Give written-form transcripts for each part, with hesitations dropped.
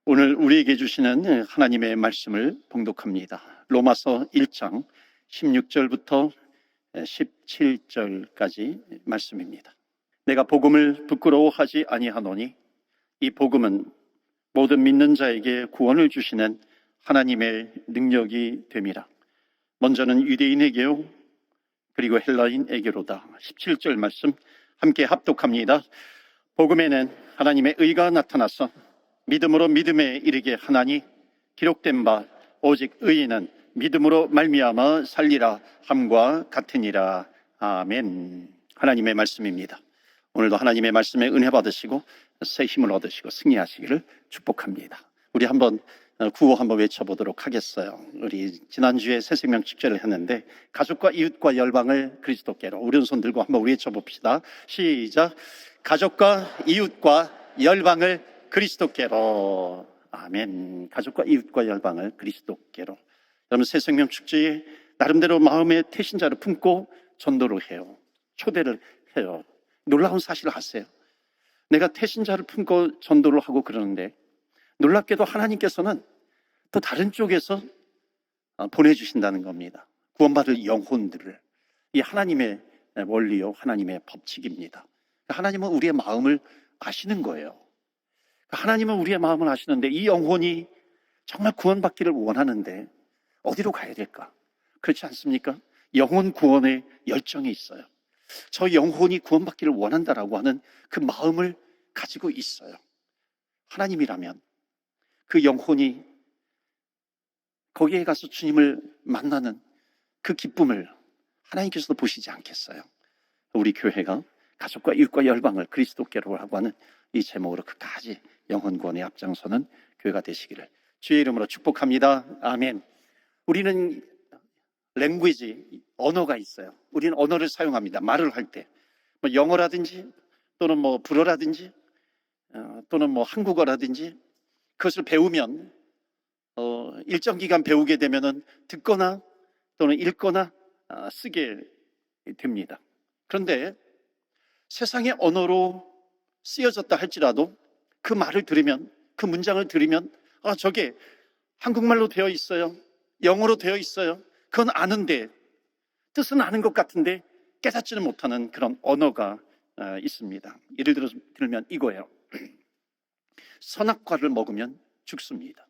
오늘 우리에게 주시는 하나님의 말씀을 봉독합니다. 로마서 1장 16절부터 17절까지 말씀입니다. 내가 복음을 부끄러워하지 아니하노니 이 복음은 모든 믿는 자에게 구원을 주시는 하나님의 능력이 됨이라. 먼저는 유대인에게요 그리고 헬라인에게로다. 17절 말씀 함께 합독합니다. 복음에는 하나님의 의가 나타나서 믿음으로 믿음에 이르게 하나니 기록된 바 오직 의인은 믿음으로 말미암아 살리라 함과 같으니라. 아멘. 하나님의 말씀입니다. 오늘도 하나님의 말씀에 은혜 받으시고 새 힘을 얻으시고 승리하시기를 축복합니다. 우리 한번 구호 한번 외쳐보도록 하겠어요. 우리 지난주에 새생명 축제를 했는데 가족과 이웃과 열방을 그리스도께로, 오른손 들고 한번 외쳐봅시다. 시작. 가족과 이웃과 열방을 그리스도께로. 아멘. 가족과 이웃과 열방을 그리스도께로. 여러분, 새생명 축제에 나름대로 마음의 태신자를 품고 전도를 해요. 초대를 해요. 놀라운 사실을 아세요? 내가 태신자를 품고 전도를 하고 그러는데 놀랍게도 하나님께서는 또 다른 쪽에서 보내주신다는 겁니다. 구원받을 영혼들을. 이 하나님의 원리요, 하나님의 법칙입니다. 하나님은 우리의 마음을 아시는 거예요. 하나님은 우리의 마음을 아시는데 이 영혼이 정말 구원받기를 원하는데 어디로 가야 될까? 그렇지 않습니까? 영혼 구원의 열정이 있어요. 저 영혼이 구원받기를 원한다라고 하는 그 마음을 가지고 있어요. 하나님이라면 그 영혼이 거기에 가서 주님을 만나는 그 기쁨을 하나님께서도 보시지 않겠어요? 우리 교회가 가족과 이웃과 열방을 그리스도께로 하고 하는 이 제목으로 끝까지 영혼 구원에 앞장서는 교회가 되시기를 주의 이름으로 축복합니다. 아멘. 우리는 랭귀지, 언어가 있어요. 우리는 언어를 사용합니다. 말을 할 때 뭐 영어라든지 또는 뭐 불어라든지 또는 뭐 한국어라든지 그것을 배우면 일정 기간 배우게 되면은 듣거나 또는 읽거나 쓰게 됩니다. 그런데 세상의 언어로 쓰여졌다 할지라도 그 말을 들으면, 그 문장을 들으면 저게 한국말로 되어 있어요, 영어로 되어 있어요. 그건 아는데, 뜻은 아는 것 같은데 깨닫지는 못하는 그런 언어가 있습니다. 예를 들면 이거예요. 선악과를 먹으면 죽습니다.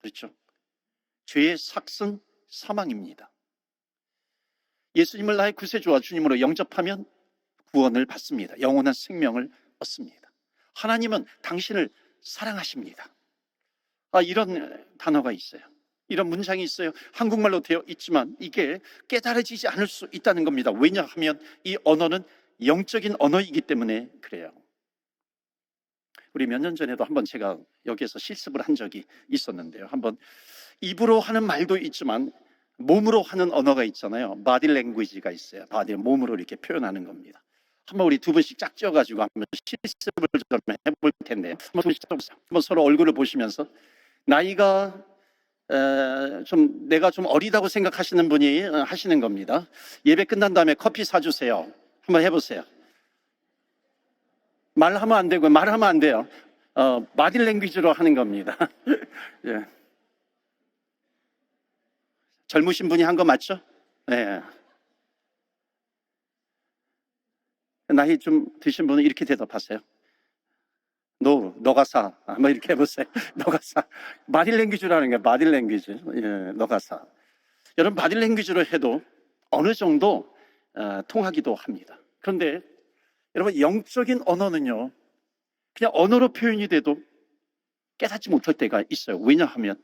그렇죠? 죄의 삭은 사망입니다. 예수님을 나의 구세주와 주님으로 영접하면 구원을 받습니다. 영원한 생명을 얻습니다. 하나님은 당신을 사랑하십니다. 이런 단어가 있어요. 이런 문장이 있어요. 한국말로 되어 있지만 이게 깨달아지지 않을 수 있다는 겁니다. 왜냐하면 이 언어는 영적인 언어이기 때문에 그래요. 우리 몇 년 전에도 한번 제가 여기에서 실습을 한 적이 있었는데요. 한번 입으로 하는 말도 있지만 몸으로 하는 언어가 있잖아요. 바디 랭귀지가 있어요. 몸으로 이렇게 표현하는 겁니다. 한번 우리 두 분씩 짝지어가지고 한번 실습을 좀 해볼 텐데 한번 서로 얼굴을 보시면서 나이가 내가 좀 어리다고 생각하시는 분이 하시는 겁니다. 예배 끝난 다음에 커피 사주세요. 한번 해보세요. 말하면 안 되고, 말하면 안 돼요. 바디 랭귀지로 하는 겁니다. 예. 젊으신 분이 한 거 맞죠? 네. 나이 좀 드신 분은 이렇게 대답하세요. 너가 사. 한번 이렇게 해보세요. 너가 사. 바디 랭귀지라는 게 바디 랭귀지. 예, 너가 사. 여러분, 바디 랭귀지로 해도 어느 정도 통하기도 합니다. 그런데 여러분, 영적인 언어는요, 그냥 언어로 표현이 돼도 깨닫지 못할 때가 있어요. 왜냐하면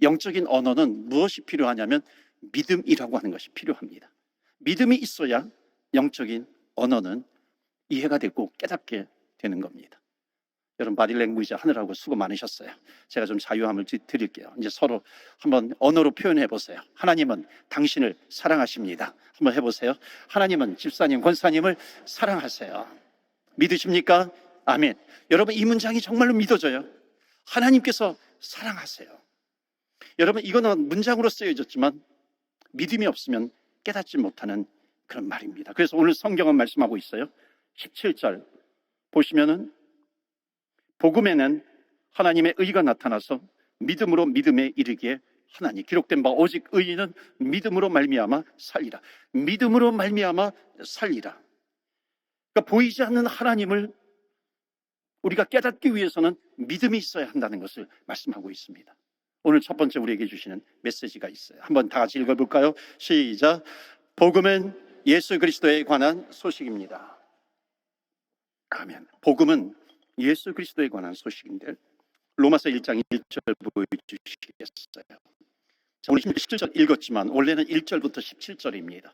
영적인 언어는 무엇이 필요하냐면 믿음이라고 하는 것이 필요합니다. 믿음이 있어야 영적인 언어는 이해가 되고 깨닫게 되는 겁니다. 여러분, 바디 랭귀지 하느라고 수고 많으셨어요. 제가 좀 자유함을 드릴게요. 이제 서로 한번 언어로 표현해 보세요. 하나님은 당신을 사랑하십니다. 한번 해보세요. 하나님은 집사님, 권사님을 사랑하세요. 믿으십니까? 아멘. 여러분, 이 문장이 정말로 믿어져요. 하나님께서 사랑하세요. 여러분, 이거는 문장으로 쓰여졌지만 믿음이 없으면 깨닫지 못하는 그런 말입니다. 그래서 오늘 성경은 말씀하고 있어요. 17절 보시면은 복음에는 하나님의 의가 나타나서 믿음으로 믿음에 이르기에 하나니 기록된 바 오직 의인은 믿음으로 말미암아 살리라. 믿음으로 말미암아 살리라. 그러니까 보이지 않는 하나님을 우리가 깨닫기 위해서는 믿음이 있어야 한다는 것을 말씀하고 있습니다. 오늘 첫 번째 우리에게 주시는 메시지가 있어요. 한번 다 같이 읽어볼까요? 시작. 복음은 예수 그리스도에 관한 소식입니다. 아멘. 복음은 예수 그리스도에 관한 소식인데 로마서 1장 1절 보여주시겠어요? 오늘 17절 읽었지만 원래는 1절부터 17절입니다.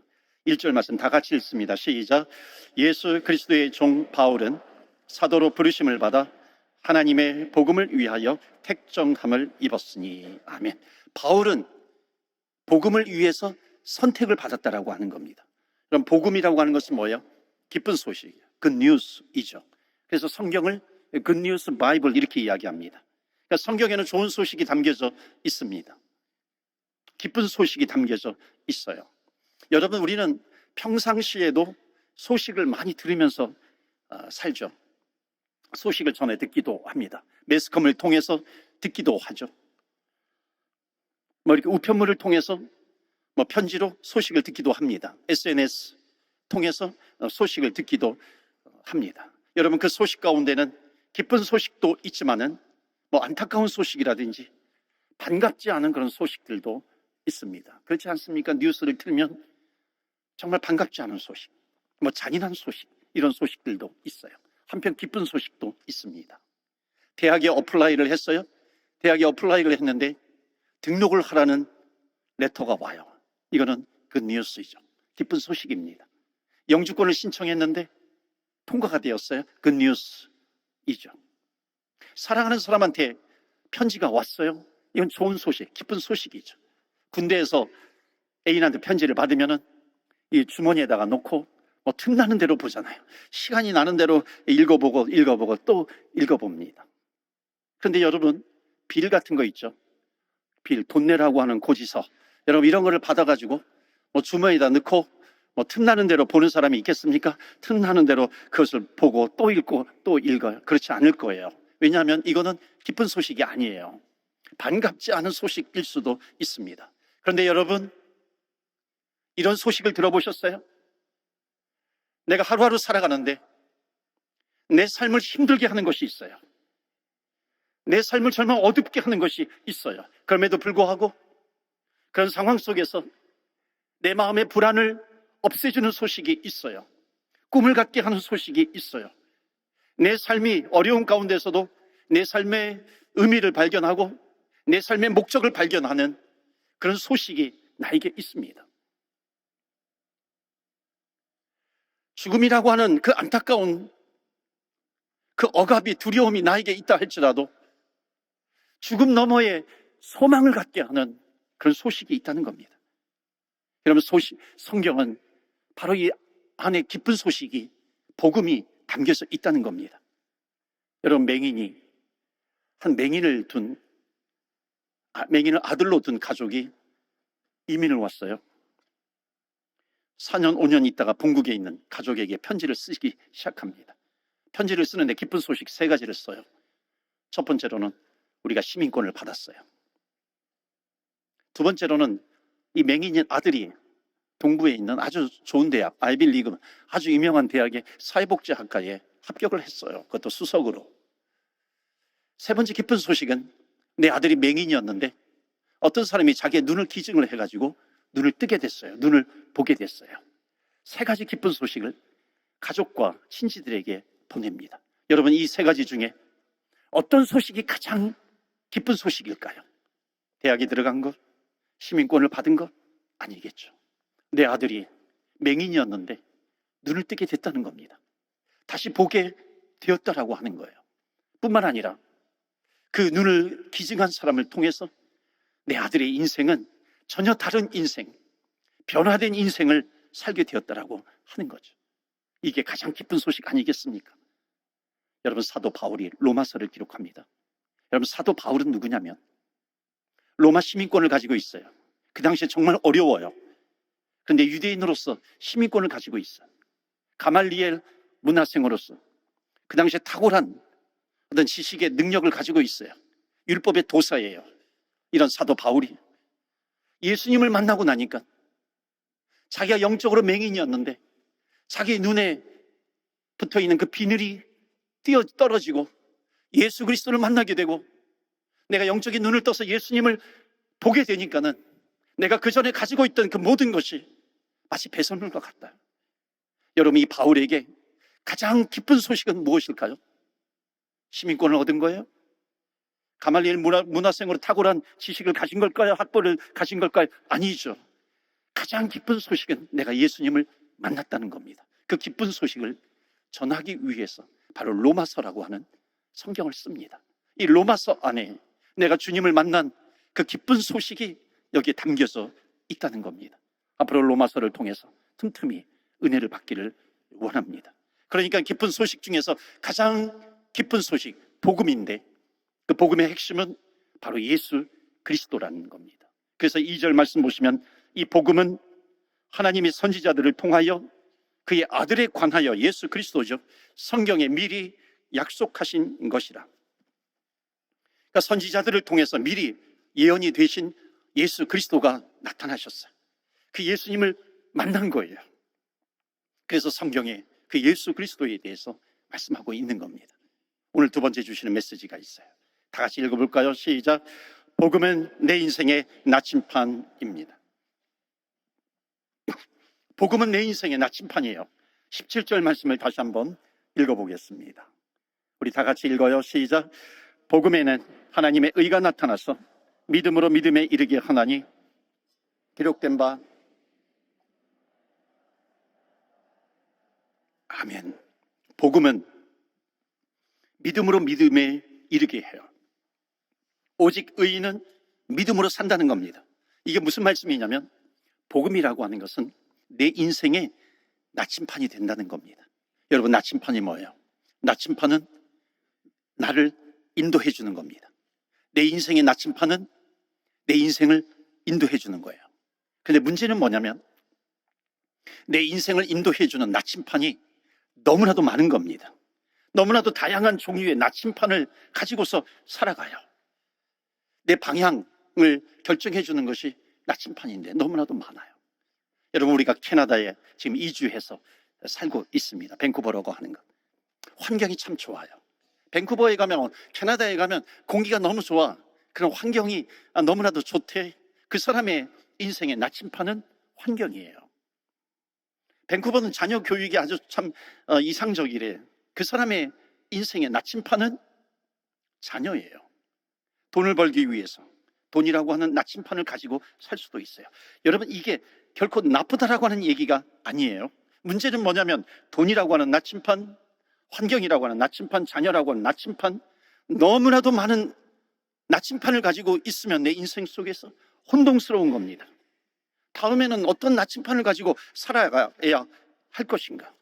1절 말씀 다 같이 읽습니다. 시작. 예수 그리스도의 종 바울은 사도로 부르심을 받아 하나님의 복음을 위하여 택정함을 입었으니. 아멘. 바울은 복음을 위해서 선택을 받았다라고 하는 겁니다. 그럼 복음이라고 하는 것은 뭐예요? 기쁜 소식, 굿뉴스이죠. 그래서 성경을 굿뉴스 바이블 이렇게 이야기합니다. 그러니까 성경에는 좋은 소식이 담겨져 있습니다. 기쁜 소식이 담겨져 있어요. 여러분, 우리는 평상시에도 소식을 많이 들으면서 살죠. 소식을 전해 듣기도 합니다. 매스컴을 통해서 듣기도 하죠. 이렇게 우편물을 통해서 편지로 소식을 듣기도 합니다. SNS 통해서 소식을 듣기도 합니다. 여러분, 그 소식 가운데는 기쁜 소식도 있지만은 안타까운 소식이라든지 반갑지 않은 그런 소식들도 있습니다. 그렇지 않습니까? 뉴스를 틀면 정말 반갑지 않은 소식, 잔인한 소식, 이런 소식들도 있어요. 한편 기쁜 소식도 있습니다. 대학에 어플라이를 했어요. 대학에 어플라이를 했는데 등록을 하라는 레터가 와요. 이거는 굿뉴스이죠. 기쁜 소식입니다. 영주권을 신청했는데 통과가 되었어요. 굿뉴스이죠. 사랑하는 사람한테 편지가 왔어요. 이건 좋은 소식, 기쁜 소식이죠. 군대에서 애인한테 편지를 받으면은 이 주머니에다가 놓고 틈나는 대로 보잖아요. 시간이 나는 대로 읽어보고 또 읽어봅니다. 그런데 여러분, 빌 같은 거 있죠. 빌, 돈 내라고 하는 고지서. 여러분, 이런 거를 받아가지고 주머니에다 넣고 틈나는 대로 보는 사람이 있겠습니까? 틈나는 대로 그것을 보고 또 읽고 또 읽어요. 그렇지 않을 거예요. 왜냐하면 이거는 기쁜 소식이 아니에요. 반갑지 않은 소식일 수도 있습니다. 그런데 여러분, 이런 소식을 들어보셨어요? 내가 하루하루 살아가는데 내 삶을 힘들게 하는 것이 있어요. 내 삶을 정말 어둡게 하는 것이 있어요. 그럼에도 불구하고 그런 상황 속에서 내 마음의 불안을 없애주는 소식이 있어요. 꿈을 갖게 하는 소식이 있어요. 내 삶이 어려운 가운데서도 내 삶의 의미를 발견하고 내 삶의 목적을 발견하는 그런 소식이 나에게 있습니다. 죽음이라고 하는 그 안타까운 그 억압이, 두려움이 나에게 있다 할지라도 죽음 너머에 소망을 갖게 하는 그런 소식이 있다는 겁니다. 여러분, 성경은 바로 이 안에 기쁜 소식이, 복음이 담겨져 있다는 겁니다. 여러분, 맹인을 아들로 둔 가족이 이민을 왔어요. 4년, 5년 있다가 본국에 있는 가족에게 편지를 쓰기 시작합니다. 편지를 쓰는데 기쁜 소식 3가지를 써요. 첫 번째로는 우리가 시민권을 받았어요. 두 번째로는 이 맹인인 아들이 동부에 있는 아주 좋은 대학, 아이빌리그, 아주 유명한 대학의 사회복지학과에 합격을 했어요. 그것도 수석으로. 세 번째 기쁜 소식은 내 아들이 맹인이었는데 어떤 사람이 자기의 눈을 기증을 해가지고 눈을 뜨게 됐어요. 눈을 보게 됐어요. 3가지 기쁜 소식을 가족과 친지들에게 보냅니다. 여러분, 이 3가지 중에 어떤 소식이 가장 기쁜 소식일까요? 대학에 들어간 것? 시민권을 받은 것? 아니겠죠. 내 아들이 맹인이었는데 눈을 뜨게 됐다는 겁니다. 다시 보게 되었다라고 하는 거예요. 뿐만 아니라 그 눈을 기증한 사람을 통해서 내 아들의 인생은 전혀 다른 인생, 변화된 인생을 살게 되었다라고 하는 거죠. 이게 가장 기쁜 소식 아니겠습니까? 여러분, 사도 바울이 로마서를 기록합니다. 여러분, 사도 바울은 누구냐면 로마 시민권을 가지고 있어요. 그 당시에 정말 어려워요. 그런데 유대인으로서 시민권을 가지고 있어요. 가말리엘 문화생으로서 그 당시에 탁월한 어떤 지식의 능력을 가지고 있어요. 율법의 도사예요. 이런 사도 바울이 예수님을 만나고 나니까 자기가 영적으로 맹인이었는데 자기 눈에 붙어있는 그 비늘이 뛰어 떨어지고 예수 그리스도를 만나게 되고, 내가 영적인 눈을 떠서 예수님을 보게 되니까는 내가 그 전에 가지고 있던 그 모든 것이 마치 배설물과 같다. 여러분, 이 바울에게 가장 기쁜 소식은 무엇일까요? 시민권을 얻은 거예요? 가말리엘 문화생으로 탁월한 지식을 가진 걸까요? 학벌을 가진 걸까요? 아니죠. 가장 기쁜 소식은 내가 예수님을 만났다는 겁니다. 그 기쁜 소식을 전하기 위해서 바로 로마서라고 하는 성경을 씁니다. 이 로마서 안에 내가 주님을 만난 그 기쁜 소식이 여기에 담겨져 있다는 겁니다. 앞으로 로마서를 통해서 틈틈이 은혜를 받기를 원합니다. 그러니까 기쁜 소식 중에서 가장 기쁜 소식, 복음인데 그 복음의 핵심은 바로 예수 그리스도라는 겁니다. 그래서 2절 말씀 보시면 이 복음은 하나님의 선지자들을 통하여 그의 아들에 관하여 예수 그리스도죠, 성경에 미리 약속하신 것이라. 그러니까 선지자들을 통해서 미리 예언이 되신 예수 그리스도가 나타나셨어요. 그 예수님을 만난 거예요. 그래서 성경에 그 예수 그리스도에 대해서 말씀하고 있는 겁니다. 오늘 두 번째 주시는 메시지가 있어요. 다 같이 읽어볼까요? 시작. 복음은 내 인생의 나침판입니다. 복음은 내 인생의 나침판이에요. 17절 말씀을 다시 한번 읽어보겠습니다. 우리 다 같이 읽어요. 시작. 복음에는 하나님의 의가 나타나서 믿음으로 믿음에 이르게 하나니 기록된 바. 아멘. 복음은 믿음으로 믿음에 이르게 해요. 오직 의인은 믿음으로 산다는 겁니다. 이게 무슨 말씀이냐면 복음이라고 하는 것은 내 인생의 나침판이 된다는 겁니다. 여러분, 나침판이 뭐예요? 나침판은 나를 인도해 주는 겁니다. 내 인생의 나침판은 내 인생을 인도해 주는 거예요. 근데 문제는 뭐냐면 내 인생을 인도해 주는 나침판이 너무나도 많은 겁니다. 너무나도 다양한 종류의 나침판을 가지고서 살아가요. 내 방향을 결정해 주는 것이 나침판인데 너무나도 많아요. 여러분, 우리가 캐나다에 지금 이주해서 살고 있습니다. 밴쿠버라고 하는 것. 환경이 참 좋아요. 밴쿠버에 가면, 캐나다에 가면 공기가 너무 좋아. 그런 환경이 너무나도 좋대. 그 사람의 인생의 나침판은 환경이에요. 밴쿠버는 자녀 교육이 아주 참 이상적이래. 그 사람의 인생의 나침판은 자녀예요. 돈을 벌기 위해서 돈이라고 하는 나침판을 가지고 살 수도 있어요. 여러분, 이게 결코 나쁘다라고 하는 얘기가 아니에요. 문제는 뭐냐면 돈이라고 하는 나침판, 환경이라고 하는 나침판, 자녀라고 하는 나침판, 너무나도 많은 나침판을 가지고 있으면 내 인생 속에서 혼동스러운 겁니다. 다음에는 어떤 나침판을 가지고 살아가야 할 것인가?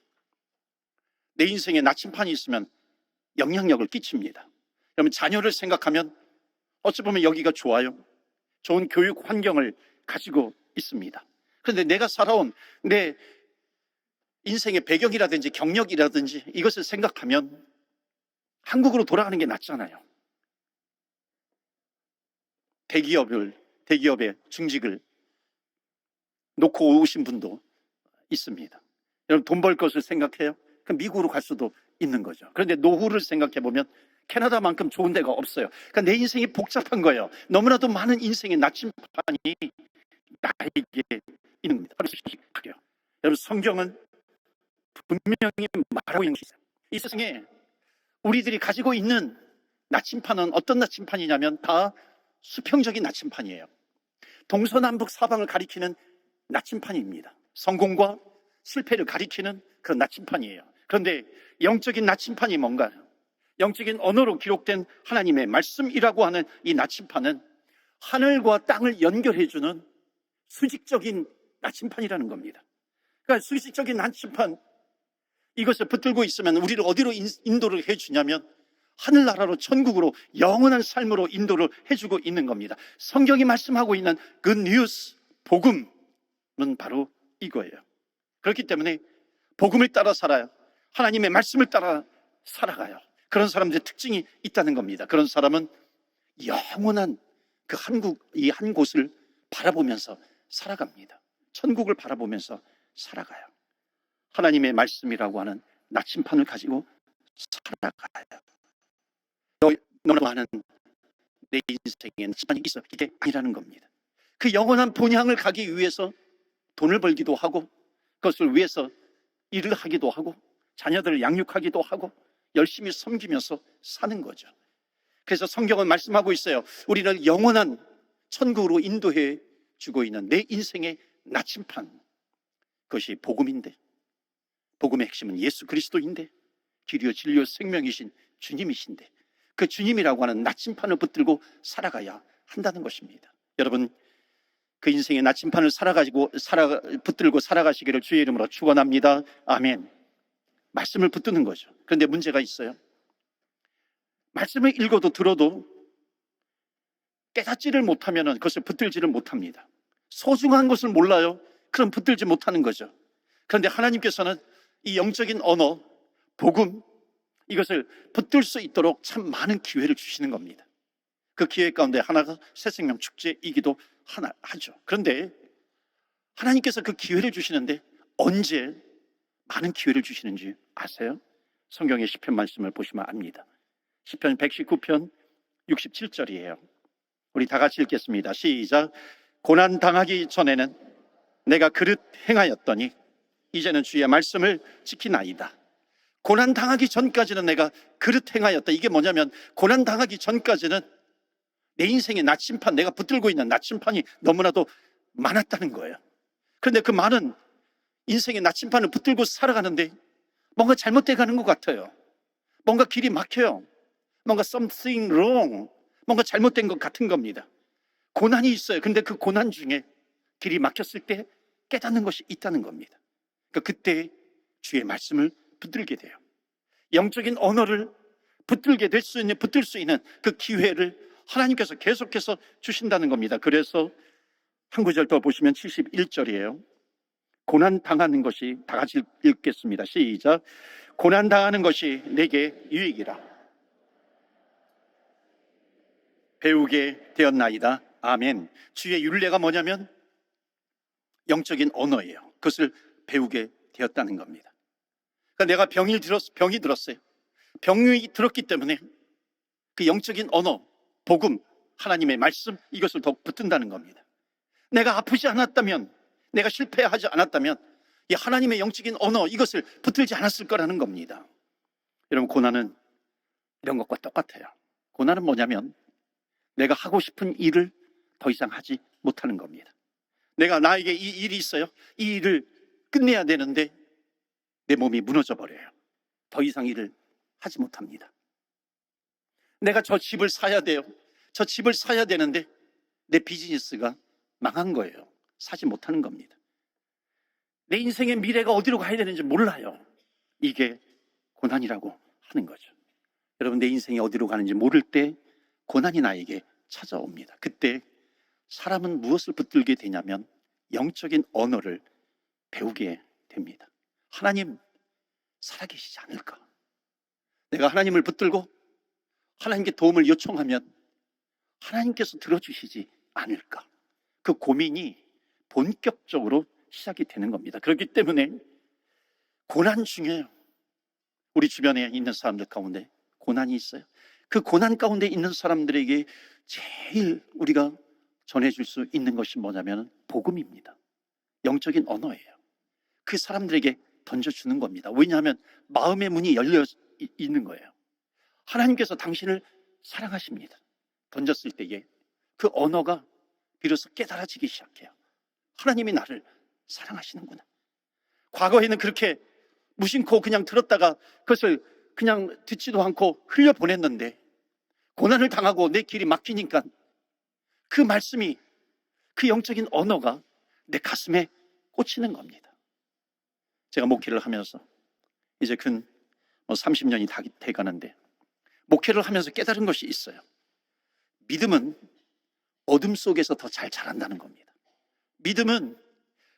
내 인생에 나침판이 있으면 영향력을 끼칩니다. 여러분, 자녀를 생각하면 어찌 보면 여기가 좋아요. 좋은 교육 환경을 가지고 있습니다. 그런데 내가 살아온 내 인생의 배경이라든지 경력이라든지 이것을 생각하면 한국으로 돌아가는 게 낫잖아요. 대기업의 중직을 놓고 오신 분도 있습니다. 여러분, 돈 벌 것을 생각해요? 그럼 미국으로 갈 수도 있는 거죠. 그런데 노후를 생각해 보면 캐나다만큼 좋은 데가 없어요. 그러니까 내 인생이 복잡한 거예요. 너무나도 많은 인생의 나침판이 나에게 있는 겁니다. 여러분, 성경은 분명히 말하고 있는 것이 있어요. 이 세상에 우리들이 가지고 있는 나침판은 어떤 나침판이냐면 다 수평적인 나침판이에요. 동서남북 사방을 가리키는 나침판입니다. 성공과 실패를 가리키는 그런 나침판이에요. 그런데 영적인 나침판이 뭔가요? 영적인 언어로 기록된 하나님의 말씀이라고 하는 이 나침판은 하늘과 땅을 연결해주는 수직적인 나침판이라는 겁니다. 그러니까 수직적인 나침판, 이것을 붙들고 있으면 우리를 어디로 인도를 해주냐면 하늘나라로, 천국으로, 영원한 삶으로 인도를 해주고 있는 겁니다. 성경이 말씀하고 있는 good news, 복음은 바로 이거예요. 그렇기 때문에 복음을 따라 살아요. 하나님의 말씀을 따라 살아가요. 그런 사람들의 특징이 있다는 겁니다. 그런 사람은 영원한 그 이 한 곳을 바라보면서 살아갑니다. 천국을 바라보면서 살아가요. 하나님의 말씀이라고 하는 나침판을 가지고 살아가요. 너무 많은 내 인생에 나침판이 있어. 이게 아니라는 겁니다. 그 영원한 본향을 가기 위해서 돈을 벌기도 하고, 그것을 위해서 일을 하기도 하고, 자녀들을 양육하기도 하고, 열심히 섬기면서 사는 거죠. 그래서 성경은 말씀하고 있어요. 우리를 영원한 천국으로 인도해 주고 있는 내 인생의 나침판, 그것이 복음인데, 복음의 핵심은 예수 그리스도인데, 길이요 진리요 생명이신 주님이신데, 그 주님이라고 하는 나침판을 붙들고 살아가야 한다는 것입니다. 여러분, 그 인생의 나침판을 붙들고 살아가시기를 주의 이름으로 축원합니다. 아멘. 말씀을 붙드는 거죠. 그런데 문제가 있어요. 말씀을 읽어도 들어도 깨닫지를 못하면 그것을 붙들지를 못합니다. 소중한 것을 몰라요. 그럼 붙들지 못하는 거죠. 그런데 하나님께서는 이 영적인 언어, 복음, 이것을 붙들 수 있도록 참 많은 기회를 주시는 겁니다. 그 기회 가운데 하나가 새생명 축제이기도 하죠. 그런데 하나님께서 그 기회를 주시는데 언제 많은 기회를 주시는지 아세요? 성경의 시편 말씀을 보시면 압니다. 시편 119편 67절이에요. 우리 다 같이 읽겠습니다. 시작. 고난 당하기 전에는 내가 그릇 행하였더니 이제는 주의 말씀을 지키나이다. 고난 당하기 전까지는 내가 그릇 행하였다. 이게 뭐냐면 고난 당하기 전까지는 내 인생의 나침판, 내가 붙들고 있는 나침판이 너무나도 많았다는 거예요. 그런데 그 많은 인생의 나침판을 붙들고 살아가는데 뭔가 잘못돼 가는 것 같아요. 뭔가 길이 막혀요. 뭔가 something wrong, 뭔가 잘못된 것 같은 겁니다. 고난이 있어요. 그런데 그 고난 중에 길이 막혔을 때 깨닫는 것이 있다는 겁니다. 그러니까 그때 주의 말씀을 붙들게 돼요. 영적인 언어를 붙들 수 있는 그 기회를 하나님께서 계속해서 주신다는 겁니다. 그래서 한 구절 더 보시면 71절이에요. 고난 당하는 것이, 다 같이 읽겠습니다. 시작. 고난 당하는 것이 내게 유익이라 배우게 되었나이다. 아멘. 주의 율례가 뭐냐면 영적인 언어예요. 그것을 배우게 되었다는 겁니다. 그러니까 내가 병이 들었어요. 병이 들었기 때문에 그 영적인 언어, 복음, 하나님의 말씀, 이것을 더욱 붙든다는 겁니다. 내가 아프지 않았다면, 내가 실패하지 않았다면 이 하나님의 영적인 언어, 이것을 붙들지 않았을 거라는 겁니다. 여러분, 고난은 이런 것과 똑같아요. 고난은 뭐냐면 내가 하고 싶은 일을 더 이상 하지 못하는 겁니다. 나에게 이 일이 있어요. 이 일을 끝내야 되는데 내 몸이 무너져 버려요. 더 이상 일을 하지 못합니다. 내가 저 집을 사야 돼요. 저 집을 사야 되는데 내 비즈니스가 망한 거예요. 사지 못하는 겁니다. 내 인생의 미래가 어디로 가야 되는지 몰라요. 이게 고난이라고 하는 거죠. 여러분, 내 인생이 어디로 가는지 모를 때 고난이 나에게 찾아옵니다. 그때 사람은 무엇을 붙들게 되냐면 영적인 언어를 배우게 됩니다. 하나님 살아계시지 않을까? 내가 하나님을 붙들고 하나님께 도움을 요청하면 하나님께서 들어주시지 않을까? 그 고민이 본격적으로 시작이 되는 겁니다. 그렇기 때문에 고난 중에 우리 주변에 있는 사람들 가운데 고난이 있어요. 그 고난 가운데 있는 사람들에게 제일 우리가 전해줄 수 있는 것이 뭐냐면 복음입니다. 영적인 언어예요. 그 사람들에게 던져주는 겁니다. 왜냐하면 마음의 문이 열려 있는 거예요. 하나님께서 당신을 사랑하십니다. 던졌을 때에 그 언어가 비로소 깨달아지기 시작해요. 하나님이 나를 사랑하시는구나. 과거에는 그렇게 무심코 그냥 들었다가 그것을 그냥 듣지도 않고 흘려보냈는데 고난을 당하고 내 길이 막히니까 그 말씀이, 그 영적인 언어가 내 가슴에 꽂히는 겁니다. 제가 목회를 하면서 이제 근 30년이 다 돼가는데 목회를 하면서 깨달은 것이 있어요. 믿음은 어둠 속에서 더 잘 자란다는 겁니다. 믿음은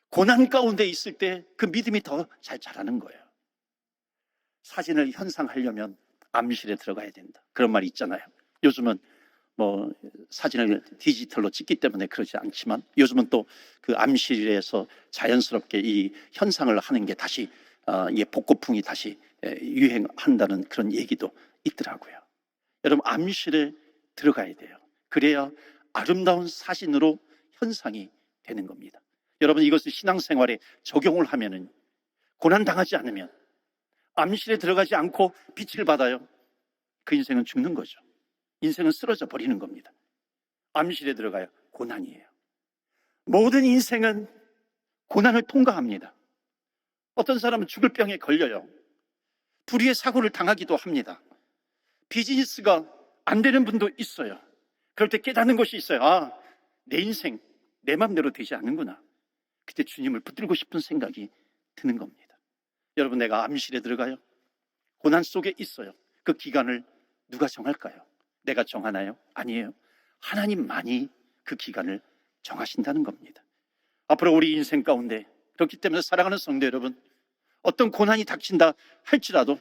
고난 가운데 있을 때 그 믿음이 더 잘 자라는 거예요. 사진을 현상하려면 암실에 들어가야 된다. 그런 말이 있잖아요. 요즘은 뭐 사진을 디지털로 찍기 때문에 그러지 않지만 요즘은 또 그 암실에서 자연스럽게 이 현상을 하는 게 다시 복고풍이 다시 유행한다는 그런 얘기도 있더라고요. 여러분, 암실에 들어가야 돼요. 그래야 아름다운 사진으로 현상이 되는 겁니다. 여러분, 이것을 신앙생활에 적용을 하면은 고난당하지 않으면, 암실에 들어가지 않고 빛을 받아요, 그 인생은 죽는 거죠. 인생은 쓰러져 버리는 겁니다. 암실에 들어가요, 고난이에요. 모든 인생은 고난을 통과합니다. 어떤 사람은 죽을 병에 걸려요. 불의의 사고를 당하기도 합니다. 비즈니스가 안 되는 분도 있어요. 그럴 때 깨닫는 것이 있어요. 내 인생 내 맘대로 되지 않는구나. 그때 주님을 붙들고 싶은 생각이 드는 겁니다. 여러분, 내가 암실에 들어가요, 고난 속에 있어요. 그 기간을 누가 정할까요? 내가 정하나요? 아니에요. 하나님만이 그 기간을 정하신다는 겁니다. 앞으로 우리 인생 가운데, 그렇기 때문에 사랑하는 성도 여러분, 어떤 고난이 닥친다 할지라도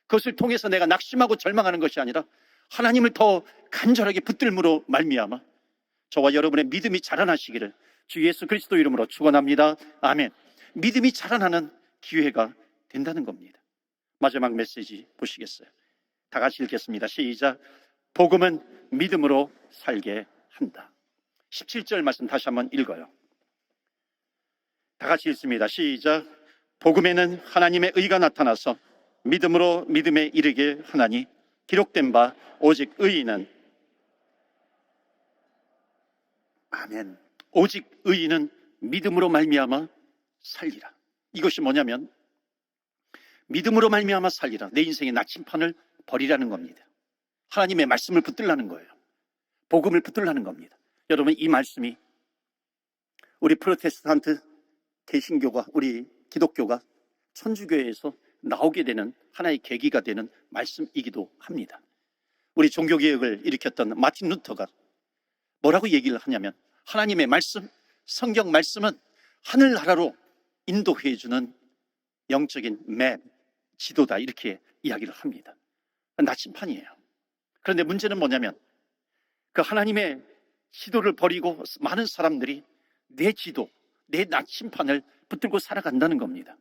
그것을 통해서 내가 낙심하고 절망하는 것이 아니라 하나님을 더 간절하게 붙들므로 말미암아 저와 여러분의 믿음이 자라나시기를 주 예수 그리스도 이름으로 축원합니다. 아멘. 믿음이 자라나는 기회가 된다는 겁니다. 마지막 메시지 보시겠어요? 다 같이 읽겠습니다. 시작. 복음은 믿음으로 살게 한다. 17절 말씀 다시 한번 읽어요. 다 같이 읽습니다. 시작. 복음에는 하나님의 의가 나타나서 믿음으로 믿음에 이르게 하나니 기록된 바 오직 의인은, 아멘, 오직 의인은 믿음으로 말미암아 살리라. 이것이 뭐냐면 믿음으로 말미암아 살리라. 내 인생의 나침판을 버리라는 겁니다. 하나님의 말씀을 붙들라는 거예요. 복음을 붙들라는 겁니다. 여러분, 이 말씀이 우리 프로테스탄트 개신교가, 우리 기독교가 천주교에서 나오게 되는 하나의 계기가 되는 말씀이기도 합니다. 우리 종교개혁을 일으켰던 마틴 루터가 뭐라고 얘기를 하냐면, 하나님의 말씀, 성경 말씀은 하늘나라로 인도해 주는 영적인 맵, 지도다, 이렇게 이야기를 합니다. 나침판이에요. 그런데 문제는 뭐냐면 그 하나님의 지도를 버리고 많은 사람들이 내 지도, 내 나침판을 붙들고 살아간다는 겁니다.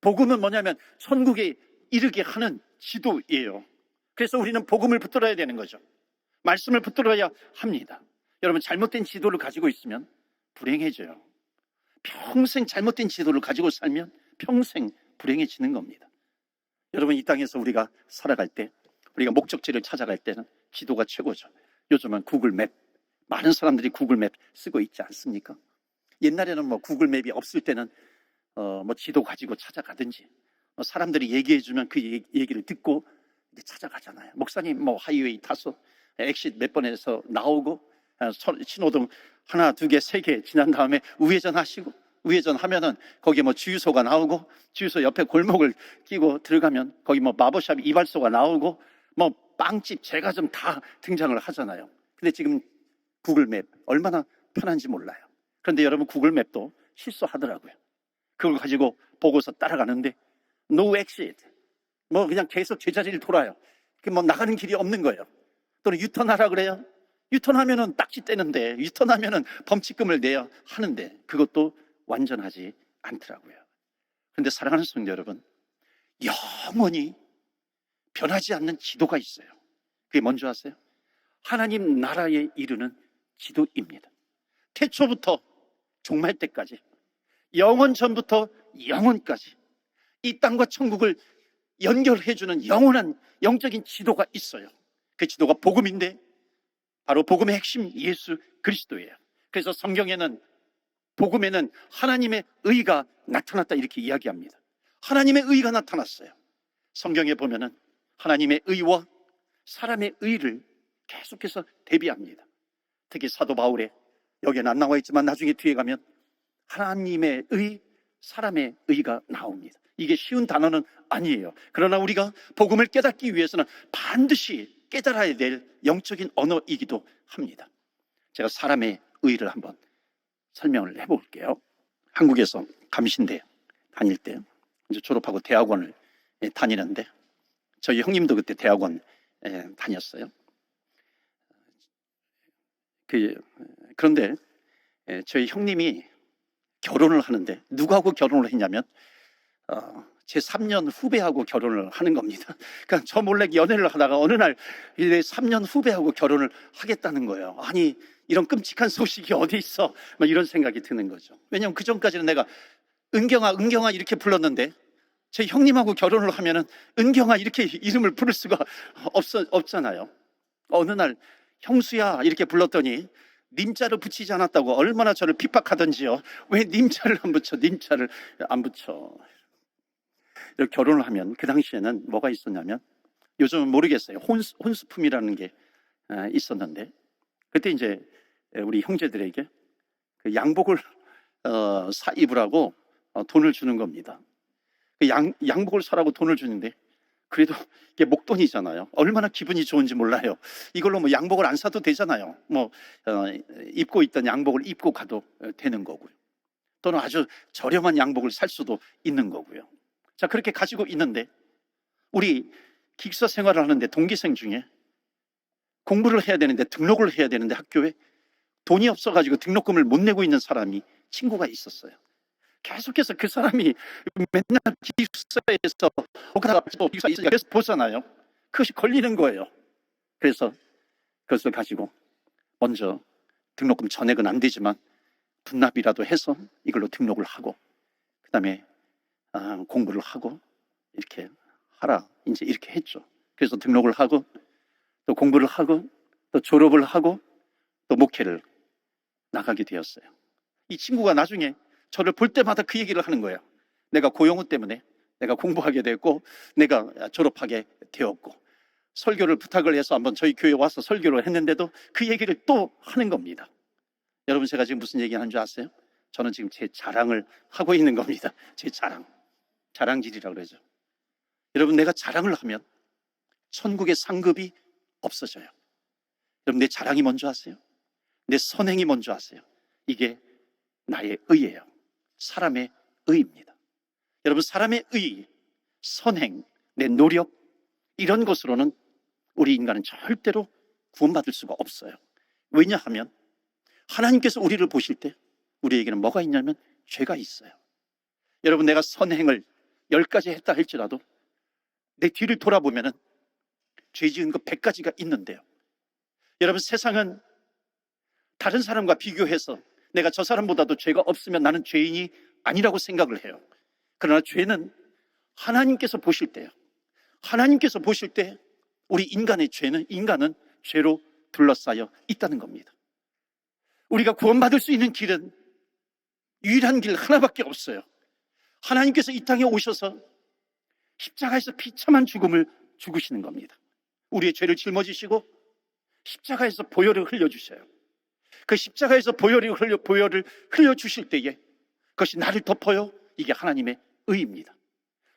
복음은 뭐냐면 천국에 이르게 하는 지도예요. 그래서 우리는 복음을 붙들어야 되는 거죠. 말씀을 붙들어야 합니다. 여러분, 잘못된 지도를 가지고 있으면 불행해져요. 평생 잘못된 지도를 가지고 살면 평생 불행해지는 겁니다. 여러분, 이 땅에서 우리가 살아갈 때, 우리가 목적지를 찾아갈 때는 지도가 최고죠. 요즘은 구글맵, 많은 사람들이 구글맵 쓰고 있지 않습니까? 옛날에는 뭐 구글맵이 없을 때는 뭐 지도 가지고 찾아가든지, 사람들이 얘기해주면 그 얘기를 듣고 이제 찾아가잖아요. 목사님 뭐 하이웨이 타서 엑싯 몇 번에서 나오고 신호등 하나, 두 개, 세 개 지난 다음에 우회전 하시고, 우회전 하면은 거기 뭐 주유소가 나오고, 주유소 옆에 골목을 끼고 들어가면 거기 뭐 마법샵 이발소가 나오고, 뭐 빵집, 제과점 다 등장을 하잖아요. 근데 지금 구글맵 얼마나 편한지 몰라요. 그런데 여러분, 구글맵도 실수하더라고요. 그걸 가지고 보고서 따라가는데 no exit, 뭐 그냥 계속 제자리를 돌아요. 뭐 나가는 길이 없는 거예요. 또는 유턴하라 그래요. 유턴하면은 딱지 떼는데, 유턴하면은 범칙금을 내야 하는데 그것도 완전하지 않더라고요. 그런데 사랑하는 성도 여러분, 영원히 변하지 않는 지도가 있어요. 그게 뭔지 아세요? 하나님 나라에 이르는 지도입니다. 태초부터 종말 때까지, 영원 전부터 영원까지 이 땅과 천국을 연결해주는 영원한 영적인 지도가 있어요. 그 지도가 복음인데 바로 복음의 핵심 예수 그리스도예요. 그래서 성경에는 복음에는 하나님의 의가 나타났다, 이렇게 이야기합니다. 하나님의 의가 나타났어요. 성경에 보면은 하나님의 의와 사람의 의를 계속해서 대비합니다. 특히 사도 바울의, 여기는 안 나와 있지만 나중에 뒤에 가면 하나님의 의, 사람의 의가 나옵니다. 이게 쉬운 단어는 아니에요. 그러나 우리가 복음을 깨닫기 위해서는 반드시 깨달아야 될 영적인 언어이기도 합니다. 제가 사람의 의를 한번 설명을 해볼게요. 한국에서 감신대 다닐 때, 이제 졸업하고 대학원을 다니는데 저희 형님도 그때 대학원 다녔어요. 그런데 저희 형님이 결혼을 하는데 누구하고 결혼을 했냐면 제 3년 후배하고 결혼을 하는 겁니다. 그러니까 저 몰래 연애를 하다가 어느 날 3년 후배하고 결혼을 하겠다는 거예요. 아니, 이런 끔찍한 소식이 어디 있어? 막 이런 생각이 드는 거죠. 왜냐하면 그 전까지는 내가 은경아, 은경아 이렇게 불렀는데 제 형님하고 결혼을 하면은 은경아 이렇게 이름을 부를 수가 없잖아요. 어느 날 형수야 이렇게 불렀더니 님자를 붙이지 않았다고 얼마나 저를 핍박하던지요. 왜 님자를 안 붙여? 님자를 안 붙여. 이렇게 결혼을 하면 그 당시에는 뭐가 있었냐면, 요즘은 모르겠어요. 혼수품이라는 게 있었는데, 그때 이제 우리 형제들에게 그 양복을 사 입으라고 돈을 주는 겁니다. 그 양복을 사라고 돈을 주는데, 그래도 이게 목돈이잖아요. 얼마나 기분이 좋은지 몰라요. 이걸로 뭐 양복을 안 사도 되잖아요. 뭐 입고 있던 양복을 입고 가도 되는 거고요. 또는 아주 저렴한 양복을 살 수도 있는 거고요. 자, 그렇게 가지고 있는데 우리 기숙사 생활을 하는데 동기생 중에 공부를 해야 되는데 등록을 해야 되는데 학교에 돈이 없어가지고 등록금을 못 내고 있는 사람이 친구가 있었어요. 계속해서 그 사람이 맨날 기숙사에서 기숙사에서 보잖아요. 그것이 걸리는 거예요. 그래서 그것을 가지고 먼저 등록금 전액은 안 되지만 분납이라도 해서 이걸로 등록을 하고 그 다음에 공부를 하고 이렇게 하라 이제 이렇게 했죠. 그래서 등록을 하고 또 공부를 하고 또 졸업을 하고 또 목회를 나가게 되었어요. 이 친구가 나중에 저를 볼 때마다 그 얘기를 하는 거예요. 내가 고용우 때문에 내가 공부하게 됐고 내가 졸업하게 되었고 설교를 부탁을 해서 한번 저희 교회에 와서 설교를 했는데도 그 얘기를 또 하는 겁니다. 여러분, 제가 지금 무슨 얘기 하는 줄 아세요? 저는 지금 제 자랑을 하고 있는 겁니다. 제 자랑질이라고 그러죠. 여러분, 내가 자랑을 하면 천국의 상급이 없어져요. 여러분, 내 자랑이 뭔지 아세요? 내 선행이 뭔지 아세요? 이게 나의 의예요. 사람의 의입니다. 여러분, 사람의 의, 선행, 내 노력 이런 것으로는 우리 인간은 절대로 구원받을 수가 없어요. 왜냐하면 하나님께서 우리를 보실 때 우리에게는 뭐가 있냐면 죄가 있어요. 여러분, 내가 선행을 10가지 했다 할지라도 내 뒤를 돌아보면은 죄 지은 거 100가지가 있는데요. 여러분, 세상은 다른 사람과 비교해서 내가 저 사람보다도 죄가 없으면 나는 죄인이 아니라고 생각을 해요. 그러나 죄는 하나님께서 보실 때요. 하나님께서 보실 때 우리 인간은 죄로 둘러싸여 있다는 겁니다. 우리가 구원받을 수 있는 길은 유일한 길 하나밖에 없어요. 하나님께서 이 땅에 오셔서 십자가에서 비참한 죽음을 죽으시는 겁니다. 우리의 죄를 짊어지시고 십자가에서 보혈을 흘려주셔요. 그 십자가에서 보혈을 흘려주실 때에 그것이 나를 덮어요. 이게 하나님의 의입니다.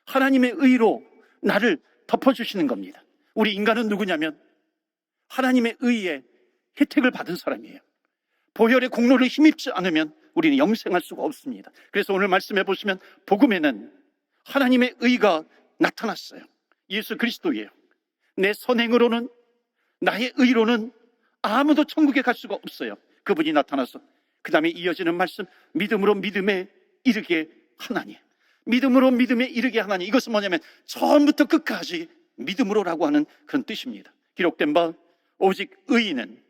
하나님의 의로 나를 덮어주시는 겁니다. 우리 인간은 누구냐면 하나님의 의에 혜택을 받은 사람이에요. 보혈의 공로를 힘입지 않으면 우리는 영생할 수가 없습니다. 그래서 오늘 말씀해 보시면 복음에는 하나님의 의가 나타났어요. 예수 그리스도예요. 내 선행으로는, 나의 의로는 아무도 천국에 갈 수가 없어요. 그분이 나타나서 그 다음에 이어지는 말씀, 믿음으로 믿음에 이르게 하나니. 믿음으로 믿음에 이르게 하나니, 이것은 뭐냐면 처음부터 끝까지 믿음으로라고 하는 그런 뜻입니다. 기록된 바 오직 의인은,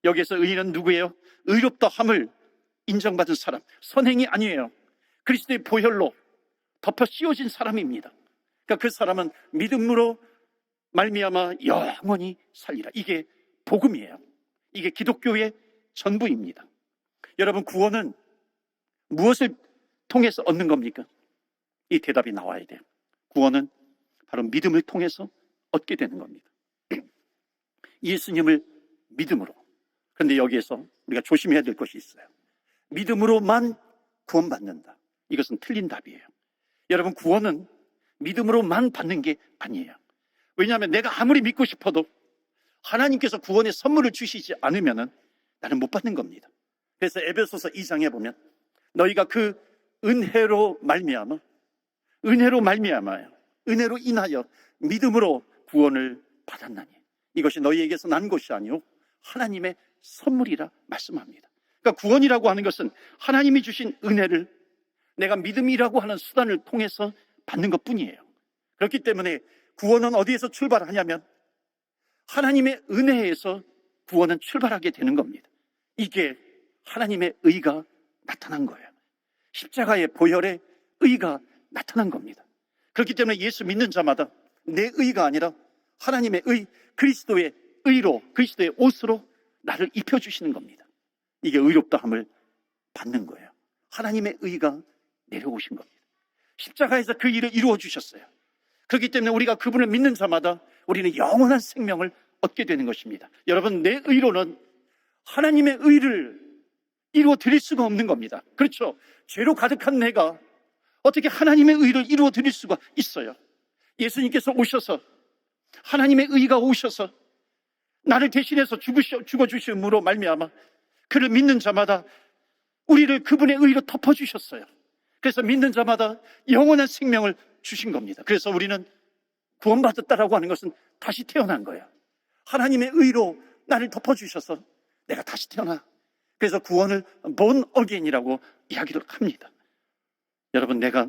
여기에서 의인은 누구예요? 의롭다 함을 인정받은 사람, 선행이 아니에요. 그리스도의 보혈로 덮어 씌워진 사람입니다. 그러니까 그 사람은 믿음으로 말미암아 영원히 살리라. 이게 복음이에요. 이게 기독교의 전부입니다. 여러분, 구원은 무엇을 통해서 얻는 겁니까? 이 대답이 나와야 돼요. 구원은 바로 믿음을 통해서 얻게 되는 겁니다. 예수님을 믿음으로. 그런데 여기에서 우리가 조심해야 될 것이 있어요. 믿음으로만 구원받는다. 이것은 틀린 답이에요. 여러분, 구원은 믿음으로만 받는 게 아니에요. 왜냐하면 내가 아무리 믿고 싶어도 하나님께서 구원의 선물을 주시지 않으면 나는 못 받는 겁니다. 그래서 에베소서 2장에 보면 너희가 그 은혜로 말미암아요. 은혜로 인하여 믿음으로 구원을 받았나니 이것이 너희에게서 난 것이 아니오 하나님의 선물이라 말씀합니다. 그러니까 구원이라고 하는 것은 하나님이 주신 은혜를 내가 믿음이라고 하는 수단을 통해서 받는 것뿐이에요. 그렇기 때문에 구원은 어디에서 출발하냐면 하나님의 은혜에서 구원은 출발하게 되는 겁니다. 이게 하나님의 의가 나타난 거예요. 십자가의 보혈의 의가 나타난 겁니다. 그렇기 때문에 예수 믿는 자마다 내 의가 아니라 하나님의 의, 그리스도의 의로, 그리스도의 옷으로 나를 입혀주시는 겁니다. 이게 의롭다함을 받는 거예요. 하나님의 의가 내려오신 겁니다. 십자가에서 그 일을 이루어 주셨어요. 그렇기 때문에 우리가 그분을 믿는 자마다 우리는 영원한 생명을 얻게 되는 것입니다. 여러분, 내 의로는 하나님의 의를 이루어 드릴 수가 없는 겁니다. 그렇죠? 죄로 가득한 내가 어떻게 하나님의 의를 이루어 드릴 수가 있어요? 예수님께서 오셔서 하나님의 의가 오셔서 나를 대신해서 죽어주심으로 말미암아 그를 믿는 자마다 우리를 그분의 의로 덮어주셨어요. 그래서 믿는 자마다 영원한 생명을 주신 겁니다. 그래서 우리는 구원받았다라고 하는 것은 다시 태어난 거예요. 하나님의 의로 나를 덮어주셔서 내가 다시 태어나. 그래서 구원을 born again이라고 이야기를 합니다. 여러분, 내가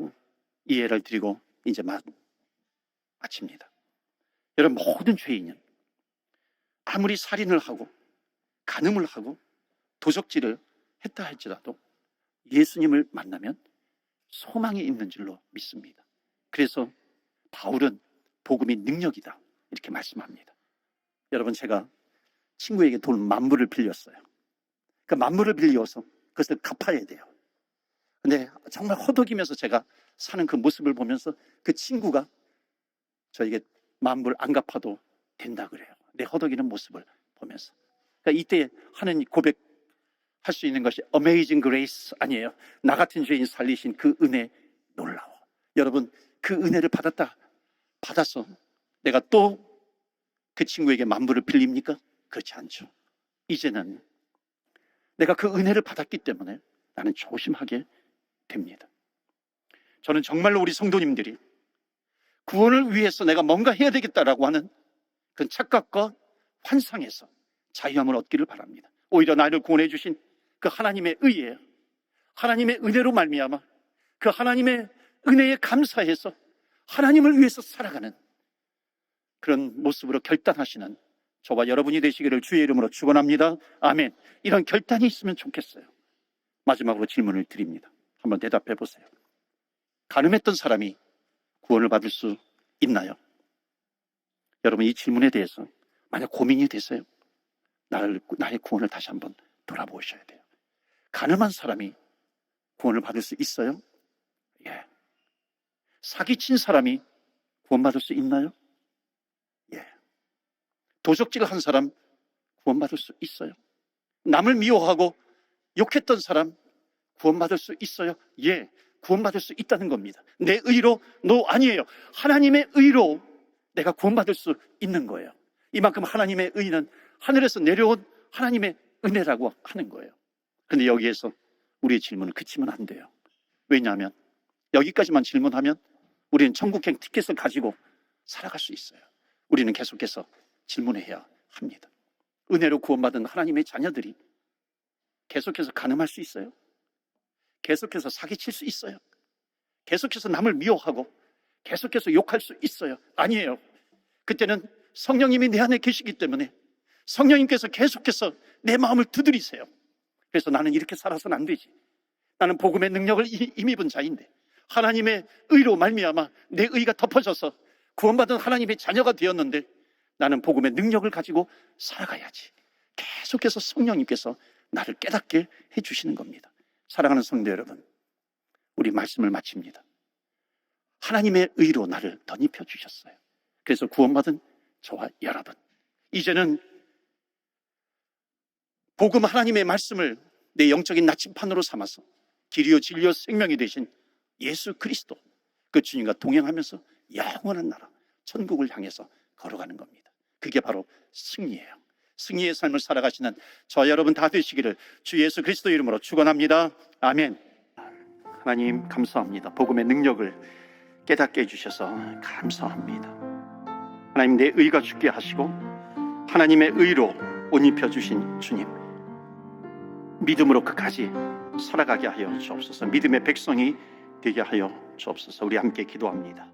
이해를 드리고 이제 마칩니다. 여러분, 모든 죄인은 아무리 살인을 하고 간음을 하고 도적질을 했다 할지라도 예수님을 만나면 소망이 있는 줄로 믿습니다. 그래서 바울은 복음이 능력이다 이렇게 말씀합니다. 여러분, 제가 친구에게 돈 10,000불을 빌렸어요. 그 10,000불을 빌려서 그것을 갚아야 돼요. 근데 정말 허덕이면서 제가 사는 그 모습을 보면서 그 친구가 저에게 10,000불 안 갚아도 된다 그래요. 내 허덕이는 모습을 보면서. 그러니까 이때 하는 고백할 수 있는 것이 Amazing Grace 아니에요. 나 같은 죄인 살리신 그 은혜 놀라워. 여러분, 그 은혜를 받아서 내가 또 그 친구에게 10,000불을 빌립니까? 그렇지 않죠. 이제는 내가 그 은혜를 받았기 때문에 나는 조심하게 됩니다. 저는 정말로 우리 성도님들이 구원을 위해서 내가 뭔가 해야 되겠다라고 하는 그 착각과 환상에서 자유함을 얻기를 바랍니다. 오히려 나를 구원해 주신 그 하나님의 의예요. 하나님의 은혜로 말미암아 그 하나님의 은혜에 감사해서 하나님을 위해서 살아가는 그런 모습으로 결단하시는 저와 여러분이 되시기를 주의 이름으로 축원합니다. 아멘. 이런 결단이 있으면 좋겠어요. 마지막으로 질문을 드립니다. 한번 대답해 보세요. 간음했던 사람이 구원을 받을 수 있나요? 여러분, 이 질문에 대해서 만약 고민이 되세요? 나의 구원을 다시 한번 돌아보셔야 돼요. 간음한 사람이 구원을 받을 수 있어요? 예. 사기친 사람이 구원받을 수 있나요? 예. 도적질을 한 사람 구원받을 수 있어요? 남을 미워하고 욕했던 사람 구원받을 수 있어요? 예. 구원받을 수 있다는 겁니다. 내 의로? 노, 아니에요. 하나님의 의로 내가 구원받을 수 있는 거예요. 이만큼 하나님의 의는 하늘에서 내려온 하나님의 은혜라고 하는 거예요. 그런데 여기에서 우리의 질문은 그치면 안 돼요. 왜냐하면 여기까지만 질문하면 우리는 천국행 티켓을 가지고 살아갈 수 있어요. 우리는 계속해서 질문해야 합니다. 은혜로 구원받은 하나님의 자녀들이 계속해서 간음할 수 있어요? 계속해서 사기칠 수 있어요? 계속해서 남을 미워하고 계속해서 욕할 수 있어요? 아니에요. 그때는 성령님이 내 안에 계시기 때문에 성령님께서 계속해서 내 마음을 두드리세요. 그래서 나는 이렇게 살아서는 안 되지. 나는 복음의 능력을 힘입은 자인데 하나님의 의로 말미암아 내 의가 덮어져서 구원받은 하나님의 자녀가 되었는데 나는 복음의 능력을 가지고 살아가야지. 계속해서 성령님께서 나를 깨닫게 해주시는 겁니다. 사랑하는 성도 여러분, 우리 말씀을 마칩니다. 하나님의 의로 나를 덧입혀 주셨어요. 그래서 구원받은 저와 여러분, 이제는 복음 하나님의 말씀을 내 영적인 나침판으로 삼아서 길이요 진리요 생명이 되신 예수 그리스도, 그 주님과 동행하면서 영원한 나라 천국을 향해서 걸어가는 겁니다. 그게 바로 승리예요. 승리의 삶을 살아가시는 저 여러분 다 되시기를 주 예수 그리스도 이름으로 축원합니다. 아멘. 하나님 감사합니다. 복음의 능력을 깨닫게 해주셔서 감사합니다. 하나님, 내 의가 죽게 하시고 하나님의 의로 옷 입혀주신 주님, 믿음으로 끝까지 살아가게 하여 주옵소서. 믿음의 백성이 되게 하여 주옵소서. 우리 함께 기도합니다.